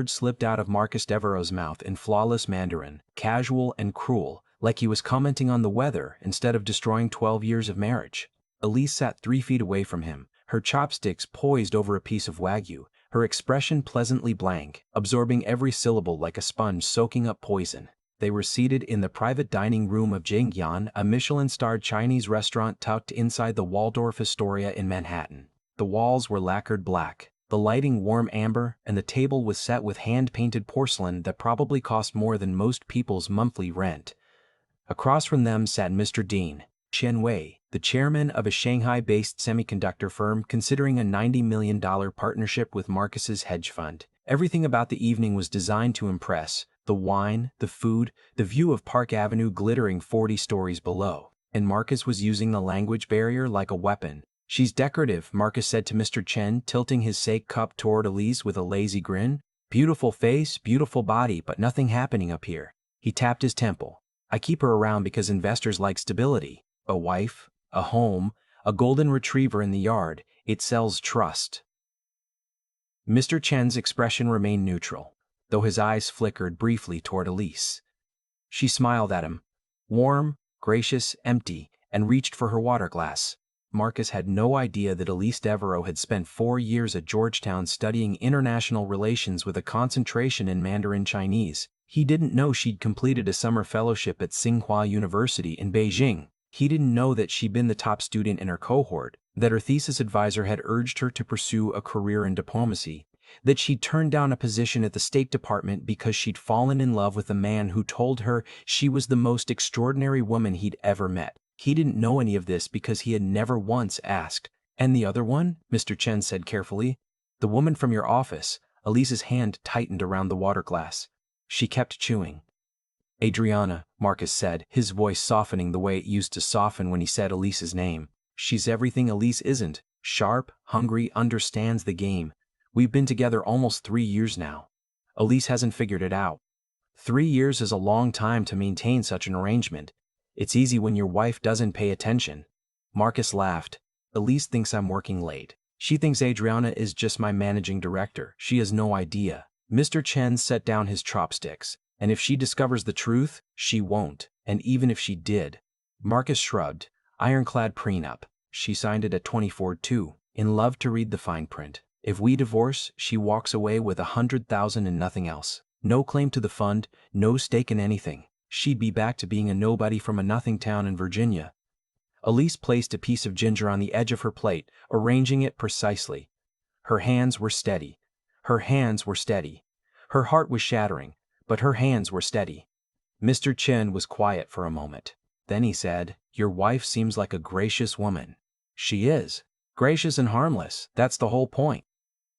words slipped out of Marcus Devereaux's mouth in flawless Mandarin, casual and cruel, like he was commenting on the weather instead of destroying 12 years of marriage. Elise sat 3 feet away from him, her chopsticks poised over a piece of Wagyu, her expression pleasantly blank, absorbing every syllable like a sponge soaking up poison. They were seated in the private dining room of Jingyan, a Michelin-starred Chinese restaurant tucked inside the Waldorf Astoria in Manhattan. The walls were lacquered black, the lighting warm amber, and the table was set with hand-painted porcelain that probably cost more than most people's monthly rent. Across from them sat Mr. Dean Chen Wei, the chairman of a Shanghai-based semiconductor firm considering a $90 million partnership with Marcus's hedge fund. Everything about the evening was designed to impress: the wine, the food, the view of Park Avenue glittering 40 stories below. And Marcus was using the language barrier like a weapon. "She's decorative," Marcus said to Mr. Chen, tilting his sake cup toward Elise with a lazy grin. "Beautiful face, beautiful body, but nothing happening up here." He tapped his temple. "I keep her around because investors like stability. A wife, a home, a golden retriever in the yard. It sells trust." Mr. Chen's expression remained neutral, though his eyes flickered briefly toward Elise. She smiled at him, warm, gracious, empty, and reached for her water glass. Marcus had no idea that Elise Devereaux had spent 4 years at Georgetown studying international relations with a concentration in Mandarin Chinese. He didn't know she'd completed a summer fellowship at Tsinghua University in Beijing. He didn't know that she'd been the top student in her cohort, that her thesis advisor had urged her to pursue a career in diplomacy, that she'd turned down a position at the State Department because she'd fallen in love with a man who told her she was the most extraordinary woman he'd ever met. He didn't know any of this because he had never once asked. "And the other one?" Mr. Chen said carefully. "The woman from your office." Elise's hand tightened around the water glass. She kept chewing. "Adriana," Marcus said, his voice softening the way it used to soften when he said Elise's name. "She's everything Elise isn't. Sharp, hungry, understands the game. We've been together almost 3 years now. Elise hasn't figured it out. 3 years is a long time to maintain such an arrangement. It's easy when your wife doesn't pay attention." Marcus laughed. "Elise thinks I'm working late. She thinks Adriana is just my managing director. She has no idea." Mr. Chen set down his chopsticks. "And if she discovers the truth, she won't. And even if she did." Marcus shrugged. "Ironclad prenup. She signed it at 24 too. In love to read the fine print. If we divorce, she walks away with 100,000 and nothing else. No claim to the fund, no stake in anything. She'd be back to being a nobody from a nothing town in Virginia." Elise placed a piece of ginger on the edge of her plate, arranging it precisely. Her hands were steady. Her hands were steady. Her heart was shattering, but her hands were steady. Mr. Chen was quiet for a moment. Then he said, "Your wife seems like a gracious woman." "She is. Gracious and harmless. That's the whole point."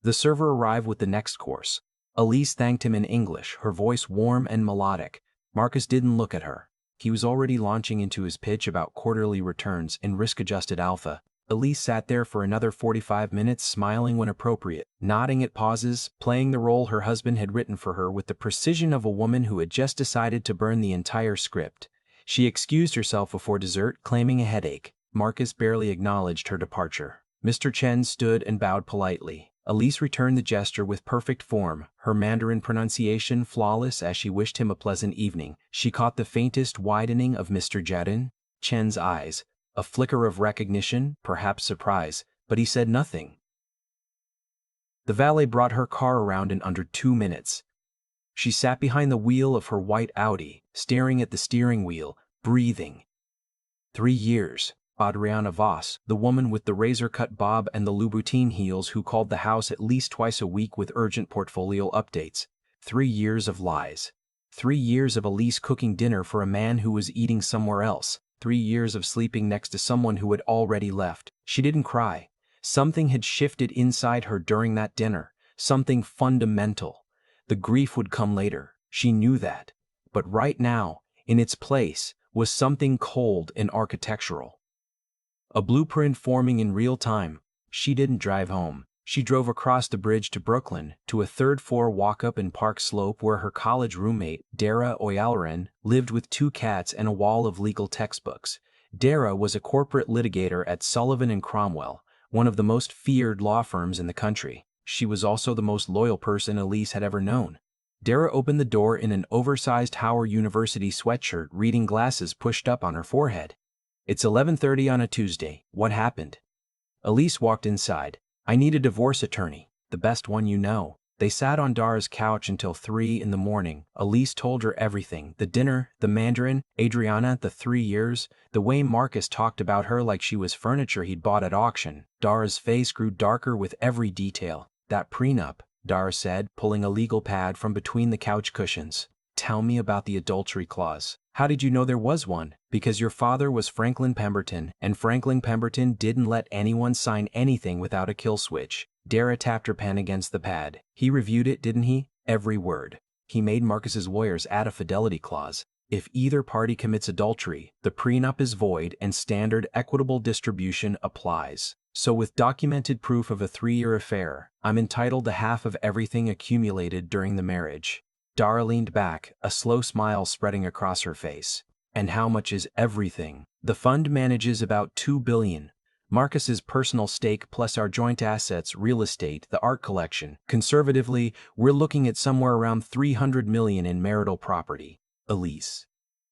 The server arrived with the next course. Elise thanked him in English, her voice warm and melodic. Marcus didn't look at her. He was already launching into his pitch about quarterly returns and risk-adjusted alpha. Elise sat there for another 45 minutes, smiling when appropriate, nodding at pauses, playing the role her husband had written for her with the precision of a woman who had just decided to burn the entire script. She excused herself before dessert, claiming a headache. Marcus barely acknowledged her departure. Mr. Chen stood and bowed politely. Elise returned the gesture with perfect form, her Mandarin pronunciation flawless as she wished him a pleasant evening. She caught the faintest widening of Mr. Chen's eyes, a flicker of recognition, perhaps surprise, but he said nothing. The valet brought her car around in under 2 minutes. She sat behind the wheel of her white Audi, staring at the steering wheel, breathing. 3 years. Adriana Voss, the woman with the razor-cut bob and the Louboutin heels who called the house at least twice a week with urgent portfolio updates. 3 years of lies. 3 years of Elise cooking dinner for a man who was eating somewhere else. 3 years of sleeping next to someone who had already left. She didn't cry. Something had shifted inside her during that dinner. Something fundamental. The grief would come later. She knew that. But right now, in its place, was something cold and architectural. A blueprint forming in real time. She didn't drive home. She drove across the bridge to Brooklyn, to a third-floor walk-up in Park Slope where her college roommate, Dara Oyalaren, lived with 2 cats and a wall of legal textbooks. Dara was a corporate litigator at Sullivan & Cromwell, one of the most feared law firms in the country. She was also the most loyal person Elise had ever known. Dara opened the door in an oversized Howard University sweatshirt, reading glasses pushed up on her forehead. "It's 11:30 on a Tuesday. What happened?" Elise walked inside. "I need a divorce attorney, the best one you know." They sat on Dara's couch until 3 in the morning. Elise told her everything: the dinner, the Mandarin, Adriana, the 3 years, the way Marcus talked about her like she was furniture he'd bought at auction. Dara's face grew darker with every detail. "That prenup," Dara said, pulling a legal pad from between the couch cushions. "Tell me about the adultery clause." "How did you know there was one?" "Because your father was Franklin Pemberton, and Franklin Pemberton didn't let anyone sign anything without a kill switch." Dara tapped her pen against the pad. "He reviewed it, didn't he?" "Every word. He made Marcus's lawyers add a fidelity clause. If either party commits adultery, the prenup is void and standard equitable distribution applies. So with documented proof of a 3-year affair, I'm entitled to half of everything accumulated during the marriage." Dara leaned back, a slow smile spreading across her face. "And how much is everything?" "The fund manages about $2 billion. Marcus's personal stake plus our joint assets, real estate, the art collection. Conservatively, we're looking at somewhere around $300 million in marital property." "Elise."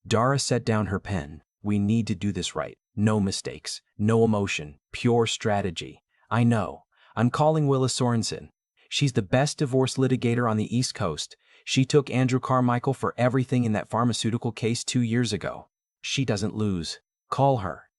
Dara set down her pen. "We need to do this right. No mistakes, no emotion, pure strategy." "I know. I'm calling Willa Sorensen. She's the best divorce litigator on the East Coast. She took Andrew Carmichael for everything in that pharmaceutical case 2 years ago. She doesn't lose. Call her."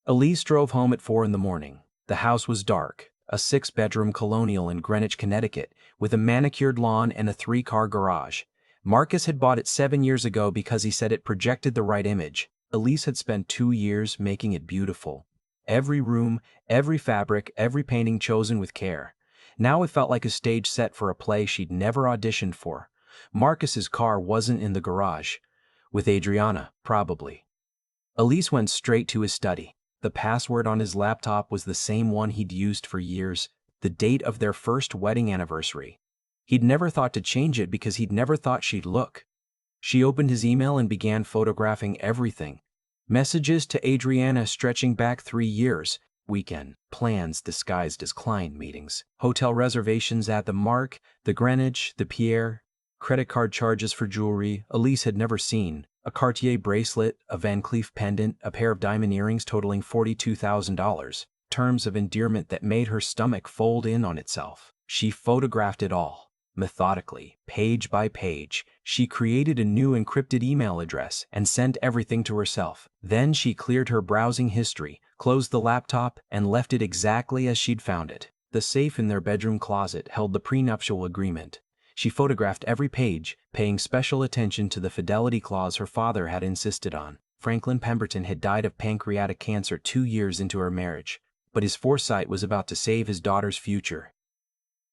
Elise drove home at 4 in the morning. The house was dark, a 6-bedroom colonial in Greenwich, Connecticut, with a manicured lawn and a 3-car garage. Marcus had bought it 7 years ago because he said it projected the right image. Elise had spent 2 years making it beautiful. Every room, every fabric, every painting chosen with care. Now it felt like a stage set for a play she'd never auditioned for. Marcus's car wasn't in the garage. With Adriana, probably. Elise went straight to his study. The password on his laptop was the same one he'd used for years, the date of their first wedding anniversary. He'd never thought to change it because he'd never thought she'd look. She opened his email and began photographing everything. Messages to Adriana stretching back 3 years. Weekend plans disguised as client meetings. Hotel reservations at the Mark, the Greenwich, the Pierre. Credit card charges for jewelry Elise had never seen. A Cartier bracelet, a Van Cleef pendant, a pair of diamond earrings totaling $42,000. Terms of endearment that made her stomach fold in on itself. She photographed it all. Methodically, page by page, she created a new encrypted email address and sent everything to herself. Then she cleared her browsing history, closed the laptop, and left it exactly as she'd found it. The safe in their bedroom closet held the prenuptial agreement. She photographed every page, paying special attention to the fidelity clause her father had insisted on. Franklin Pemberton had died of pancreatic cancer 2 years into her marriage, but his foresight was about to save his daughter's future.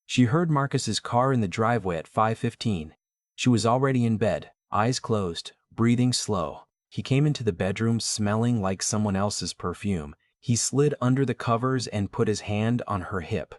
She heard Marcus's car in the driveway at 5:15. She was already in bed, eyes closed, breathing slow. He came into the bedroom smelling like someone else's perfume. He slid under the covers and put his hand on her hip.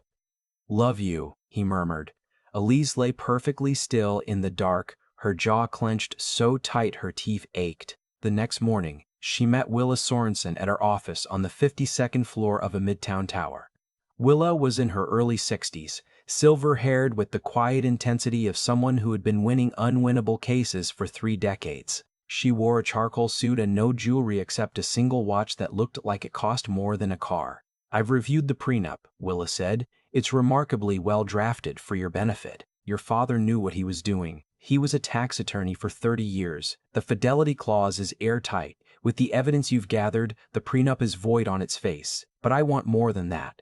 "Love you," he murmured. Elise lay perfectly still in the dark, her jaw clenched so tight her teeth ached. The next morning, she met Willa Sorensen at her office on the 52nd floor of a midtown tower. Willa was in her early 60s, silver-haired with the quiet intensity of someone who had been winning unwinnable cases for 3 decades. She wore a charcoal suit and no jewelry except a single watch that looked like it cost more than a car. "I've reviewed the prenup," Willa said. "It's remarkably well drafted for your benefit. Your father knew what he was doing. He was a tax attorney for 30 years. The fidelity clause is airtight. With the evidence you've gathered, the prenup is void on its face. But I want more than that."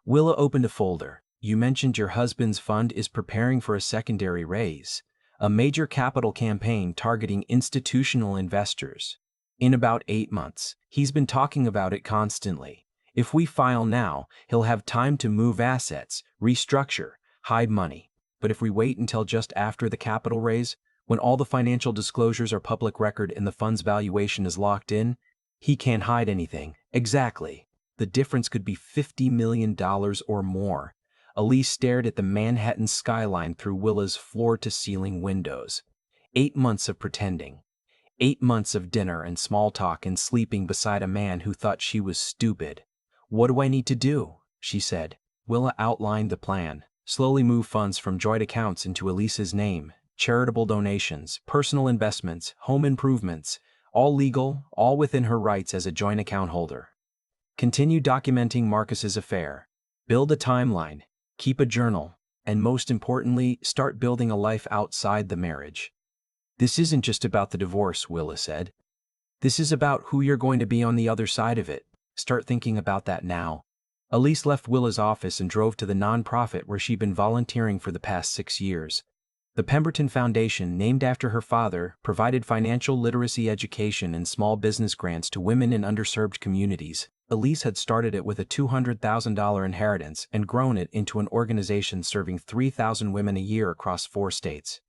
Willa opened a folder. "You mentioned your husband's fund is preparing for a secondary raise. A major capital campaign targeting institutional investors. In about 8 months. He's been talking about it constantly. If we file now, he'll have time to move assets, restructure, hide money. But if we wait until just after the capital raise, when all the financial disclosures are public record and the fund's valuation is locked in, he can't hide anything." "Exactly. The difference could be $50 million or more." Elise stared at the Manhattan skyline through Willa's floor-to-ceiling windows. 8 months of pretending. 8 months of dinner and small talk and sleeping beside a man who thought she was stupid. "What do I need to do?" she said. Willa outlined the plan. Slowly move funds from joint accounts into Elise's name, charitable donations, personal investments, home improvements, all legal, all within her rights as a joint account holder. Continue documenting Marcus's affair. Build a timeline, keep a journal, and most importantly, start building a life outside the marriage. This isn't just about the divorce, Willa said. This is about who you're going to be on the other side of it. Start thinking about that now. Elise left Willa's office and drove to the nonprofit where she'd been volunteering for the past 6 years. The Pemberton Foundation, named after her father, provided financial literacy education and small business grants to women in underserved communities. Elise had started it with a $200,000 inheritance and grown it into an organization serving 3,000 women a year across 4 states.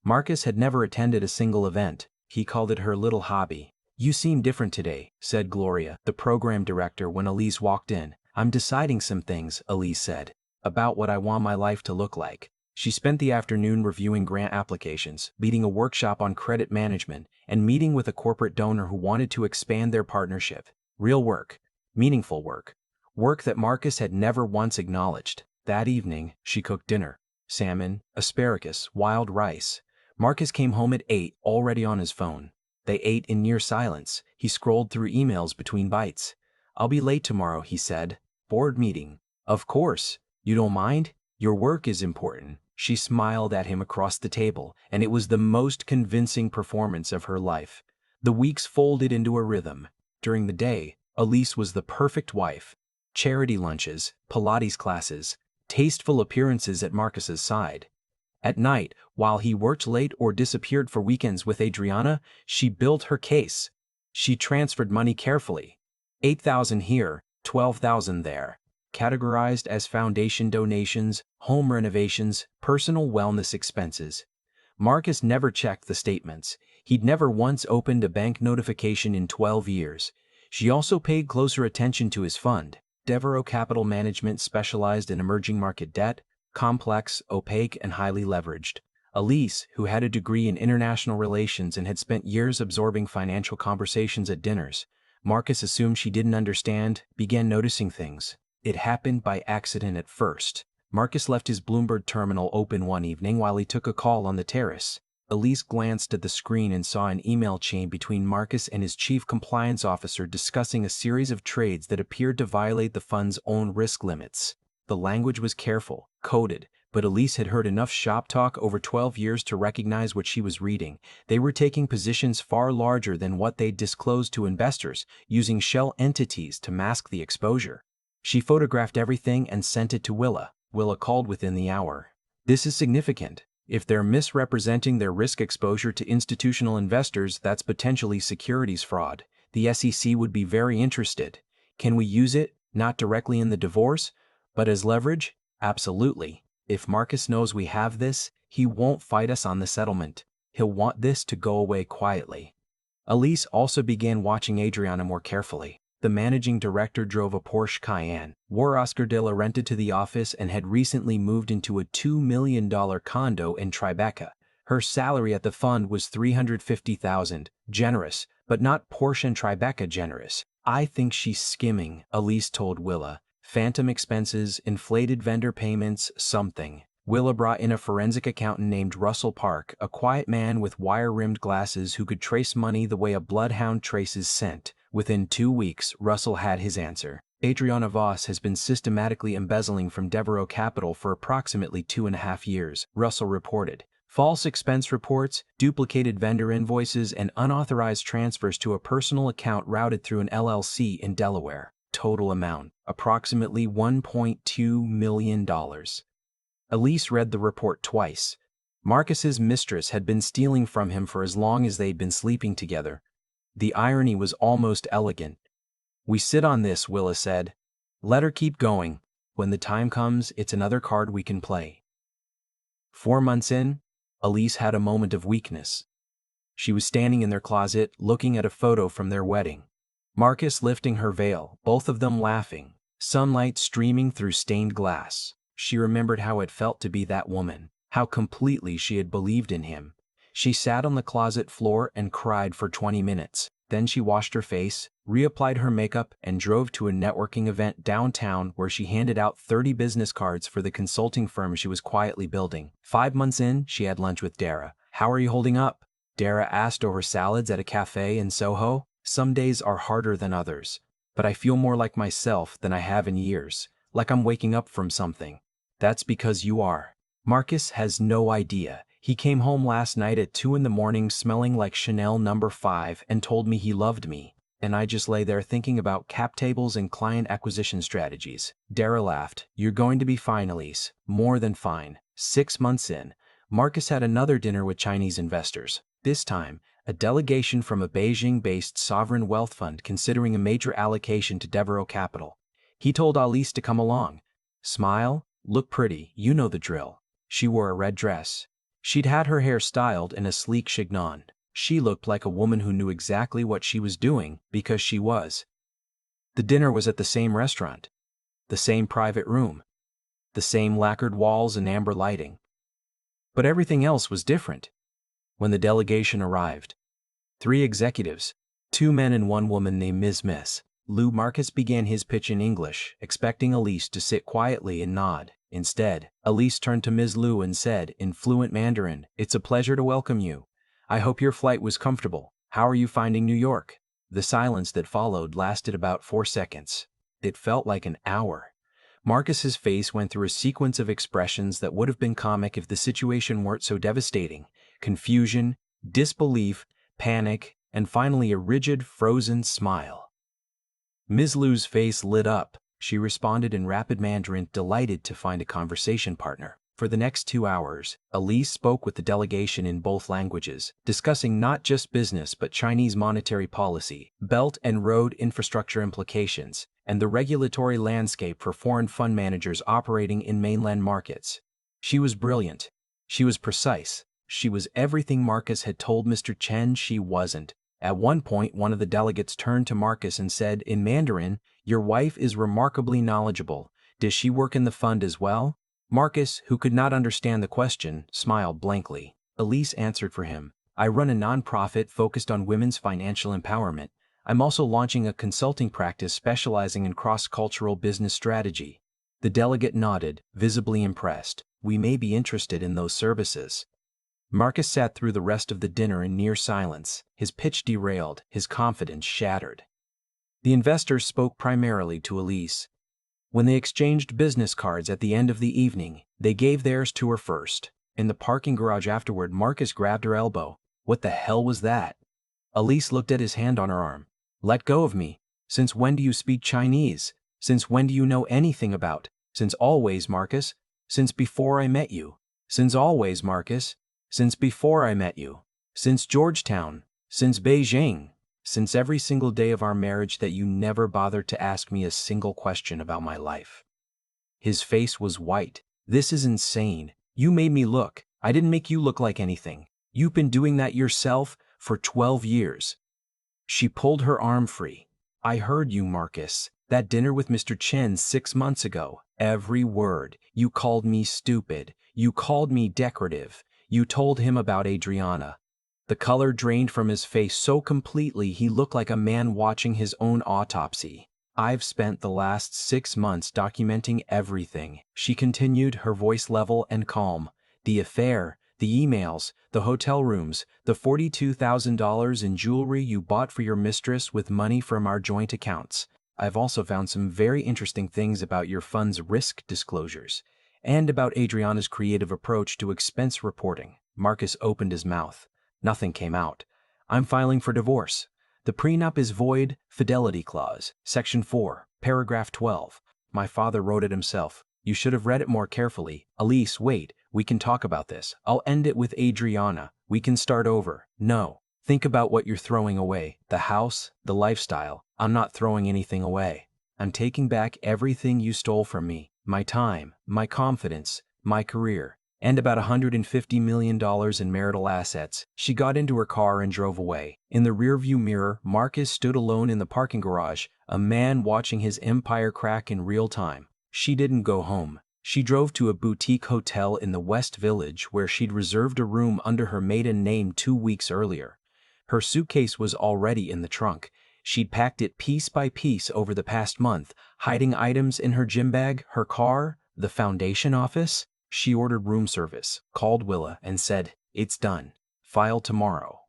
Marcus had never attended a single event. He called it her little hobby. "You seem different today," said Gloria, the program director, when Elise walked in. "I'm deciding some things," Elise said, "about what I want my life to look like." She spent the afternoon reviewing grant applications, leading a workshop on credit management, and meeting with a corporate donor who wanted to expand their partnership. Real work. Meaningful work. Work that Marcus had never once acknowledged. That evening, she cooked dinner. Salmon, asparagus, wild rice. Marcus came home at 8, already on his phone. They ate in near silence. He scrolled through emails between bites. "I'll be late tomorrow," he said. "Board meeting." "Of course. You don't mind? Your work is important." She smiled at him across the table, and it was the most convincing performance of her life. The weeks folded into a rhythm. During the day, Elise was the perfect wife. Charity lunches, Pilates classes, tasteful appearances at Marcus's side. At night, while he worked late or disappeared for weekends with Adriana, she built her case. She transferred money carefully. 8,000 here, 12,000 there. Categorized as foundation donations, home renovations, personal wellness expenses. Marcus never checked the statements. He'd never once opened a bank notification in 12 years. She also paid closer attention to his fund. Devereaux Capital Management specialized in emerging market debt, complex, opaque, and highly leveraged. Elise, who had a degree in international relations and had spent years absorbing financial conversations at dinners, Marcus assumed she didn't understand, began noticing things. It happened by accident at first. Marcus left his Bloomberg terminal open one evening while he took a call on the terrace. Elise glanced at the screen and saw an email chain between Marcus and his chief compliance officer discussing a series of trades that appeared to violate the fund's own risk limits. The language was careful, coded, but Elise had heard enough shop talk over 12 years to recognize what she was reading. They were taking positions far larger than what they'd disclosed to investors, using shell entities to mask the exposure. She photographed everything and sent it to Willa. Willa called within the hour. "This is significant. If they're misrepresenting their risk exposure to institutional investors, that's potentially securities fraud. The SEC would be very interested. Can we use it, not directly in the divorce, but as leverage?" "Absolutely. If Marcus knows we have this, he won't fight us on the settlement. He'll want this to go away quietly." Elise also began watching Adriana more carefully. The managing director drove a Porsche Cayenne, wore Oscar de la Renta to the office, and had recently moved into a $2 million condo in Tribeca. Her salary at the fund was $350,000, generous, but not Porsche and Tribeca generous. "I think she's skimming," Elise told Willa. "Phantom expenses, inflated vendor payments, something." Willa brought in a forensic accountant named Russell Park, a quiet man with wire-rimmed glasses who could trace money the way a bloodhound traces scent. Within 2 weeks, Russell had his answer. "Adriana Voss has been systematically embezzling from Devereaux Capital for approximately 2.5 years, Russell reported. False expense reports, duplicated vendor invoices, and unauthorized transfers to a personal account routed through an LLC in Delaware. Total amount, approximately $1.2 million. Elise read the report twice. Marcus's mistress had been stealing from him for as long as they'd been sleeping together. The irony was almost elegant. "We sit on this," Willa said. "Let her keep going. When the time comes, it's another card we can play." 4 months in, Elise had a moment of weakness. She was standing in their closet, looking at a photo from their wedding. Marcus lifting her veil, both of them laughing, sunlight streaming through stained glass. She remembered how it felt to be that woman, how completely she had believed in him. She sat on the closet floor and cried for 20 minutes. Then she washed her face, reapplied her makeup, and drove to a networking event downtown where she handed out 30 business cards for the consulting firm she was quietly building. 5 months in, she had lunch with Dara. "How are you holding up?" Dara asked over salads at a cafe in Soho. "Some days are harder than others, but I feel more like myself than I have in years, like I'm waking up from something." "That's because you are." Marcus has no idea. He came home last night at 2 in the morning smelling like Chanel No. 5 and told me he loved me. And I just lay there thinking about cap tables and client acquisition strategies. Dara laughed. "You're going to be fine, Elise. More than fine." 6 months in, Marcus had another dinner with Chinese investors. This time, a delegation from a Beijing-based sovereign wealth fund considering a major allocation to Devereux Capital. He told Elise to come along. "Smile, look pretty, you know the drill." She wore a red dress. She'd had her hair styled in a sleek chignon. She looked like a woman who knew exactly what she was doing because she was. The dinner was at the same restaurant, the same private room, the same lacquered walls and amber lighting. But everything else was different. When the delegation arrived, 3 executives, 2 men and 1 woman named Miss Lou, Marcus began his pitch in English, expecting Elise to sit quietly and nod. Instead, Elise turned to Ms. Lou and said, in fluent Mandarin, "It's a pleasure to welcome you. I hope your flight was comfortable. How are you finding New York?" The silence that followed lasted about 4 seconds. It felt like an hour. Marcus's face went through a sequence of expressions that would have been comic if the situation weren't so devastating. Confusion, disbelief, panic, and finally a rigid, frozen smile. Ms. Lou's face lit up. She responded in rapid Mandarin, delighted to find a conversation partner. For the next 2 hours, Elise spoke with the delegation in both languages, discussing not just business but Chinese monetary policy, Belt and Road infrastructure implications, and the regulatory landscape for foreign fund managers operating in mainland markets. She was brilliant. She was precise. She was everything Marcus had told Mr. Chen she wasn't. At one point, one of the delegates turned to Marcus and said in Mandarin, "Your wife is remarkably knowledgeable. Does she work in the fund as well?" Marcus, who could not understand the question, smiled blankly. Elise answered for him. "I run a nonprofit focused on women's financial empowerment. I'm also launching a consulting practice specializing in cross-cultural business strategy." The delegate nodded, visibly impressed. "We may be interested in those services." Marcus sat through the rest of the dinner in near silence, his pitch derailed, his confidence shattered. The investors spoke primarily to Elise. When they exchanged business cards at the end of the evening, they gave theirs to her first. In the parking garage afterward, Marcus grabbed her elbow. "What the hell was that?" Elise looked at his hand on her arm. "Let go of me. Since when do you speak Chinese? Since when do you know anything about?" "Since always, Marcus. Since before I met you." "Since always, Marcus. Since before I met you. Since Georgetown. Since Beijing. Since every single day of our marriage that you never bothered to ask me a single question about my life." His face was white. "This is insane. You made me look. I didn't make you look like anything. You've been doing that yourself for 12 years. She pulled her arm free. "I heard you, Marcus. That dinner with Mr. Chen 6 months ago. Every word. You called me stupid. You called me decorative. You told him about Adriana." The color drained from his face so completely he looked like a man watching his own autopsy. "I've spent the last 6 months documenting everything," she continued, her voice level and calm. "The affair, the emails, the hotel rooms, the $42,000 in jewelry you bought for your mistress with money from our joint accounts. I've also found some very interesting things about your fund's risk disclosures, and about Adriana's creative approach to expense reporting." Marcus opened his mouth. Nothing came out. "I'm filing for divorce. The prenup is void, fidelity clause, Section 4, Paragraph 12. My father wrote it himself. You should have read it more carefully." "Elise, wait. We can talk about this. I'll end it with Adriana. We can start over." "No. Think about what you're throwing away. The house, the lifestyle." "I'm not throwing anything away. I'm taking back everything you stole from me. My time, my confidence, my career, and about $150 million in marital assets." She got into her car and drove away. In the rearview mirror, Marcus stood alone in the parking garage, a man watching his empire crack in real time. She didn't go home. She drove to a boutique hotel in the West Village where she'd reserved a room under her maiden name 2 weeks earlier. Her suitcase was already in the trunk. She'd packed it piece by piece over the past month, hiding items in her gym bag, her car, the foundation office. She ordered room service, called Willa, and said, "It's done. File tomorrow."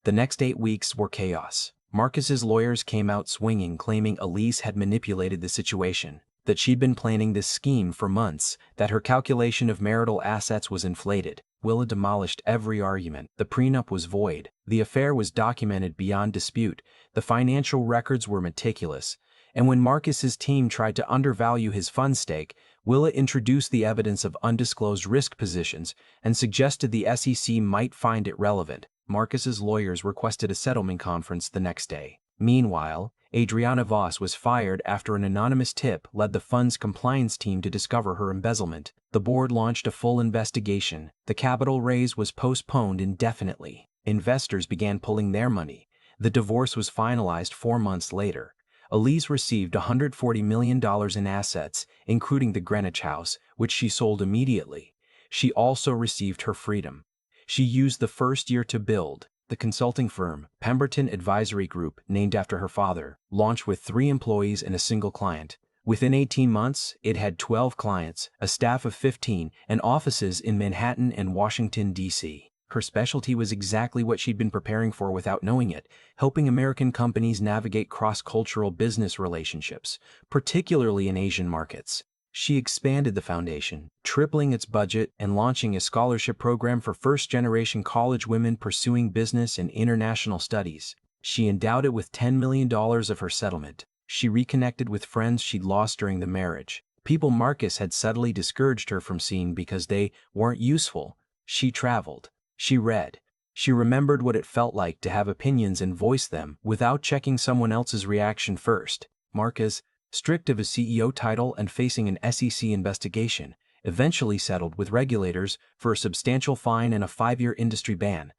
The next 8 weeks were chaos. Marcus's lawyers came out swinging, claiming Elise had manipulated the situation, that she'd been planning this scheme for months, that her calculation of marital assets was inflated. Willa demolished every argument. The prenup was void. The affair was documented beyond dispute. The financial records were meticulous. And when Marcus's team tried to undervalue his fund stake, Willa introduced the evidence of undisclosed risk positions and suggested the SEC might find it relevant. Marcus's lawyers requested a settlement conference the next day. Meanwhile, Adriana Voss was fired after an anonymous tip led the fund's compliance team to discover her embezzlement. The board launched a full investigation. The capital raise was postponed indefinitely. Investors began pulling their money. The divorce was finalized 4 months later. Elise received $140 million in assets, including the Greenwich house, which she sold immediately. She also received her freedom. She used the first year to build. The consulting firm, Pemberton Advisory Group, named after her father, launched with 3 employees and a single client. Within 18 months, it had 12 clients, a staff of 15, and offices in Manhattan and Washington, D.C. Her specialty was exactly what she'd been preparing for without knowing it, helping American companies navigate cross-cultural business relationships, particularly in Asian markets. She expanded the foundation, tripling its budget and launching a scholarship program for first-generation college women pursuing business and international studies. She endowed it with $10 million of her settlement. She reconnected with friends she'd lost during the marriage, people Marcus had subtly discouraged her from seeing because they weren't useful. She traveled. She read. She remembered what it felt like to have opinions and voice them without checking someone else's reaction first. Marcus, stripped of his CEO title and facing an SEC investigation, eventually settled with regulators for a substantial fine and a 5-year industry ban.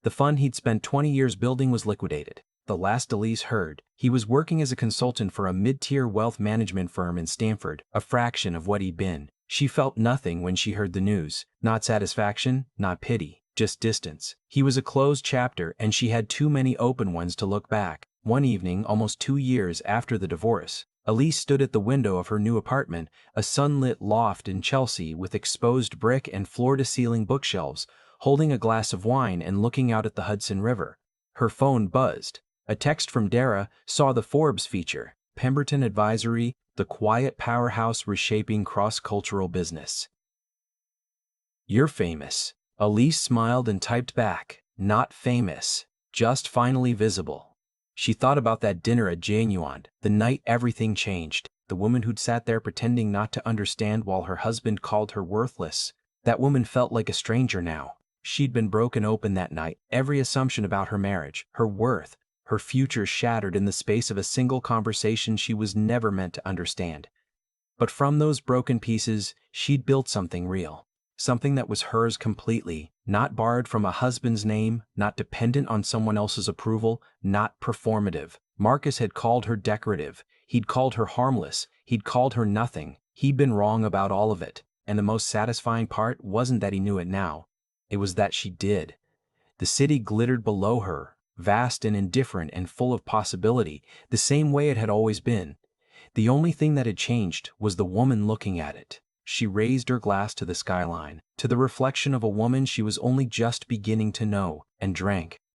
The fund he'd spent 20 years building was liquidated. The last Elise heard, he was working as a consultant for a mid-tier wealth management firm in Stanford, a fraction of what he'd been. She felt nothing when she heard the news. Not satisfaction, not pity, just distance. He was a closed chapter and she had too many open ones to look back. One evening, almost 2 years after the divorce, Elise stood at the window of her new apartment, a sunlit loft in Chelsea with exposed brick and floor-to-ceiling bookshelves, holding a glass of wine and looking out at the Hudson River. Her phone buzzed. A text from Dara saw the Forbes feature, Pemberton Advisory, the quiet powerhouse reshaping cross-cultural business. "You're famous." Elise smiled and typed back, "Not famous, just finally visible." She thought about that dinner at Genuine, the night everything changed, the woman who'd sat there pretending not to understand while her husband called her worthless. That woman felt like a stranger now. She'd been broken open that night, every assumption about her marriage, her worth, her future shattered in the space of a single conversation she was never meant to understand. But from those broken pieces, she'd built something real. Something that was hers completely, not borrowed from a husband's name, not dependent on someone else's approval, not performative. Marcus had called her decorative, he'd called her harmless, he'd called her nothing. He'd been wrong about all of it, and the most satisfying part wasn't that he knew it now. It was that she did. The city glittered below her, vast and indifferent and full of possibility, the same way it had always been. The only thing that had changed was the woman looking at it. She raised her glass to the skyline, to the reflection of a woman she was only just beginning to know, and drank.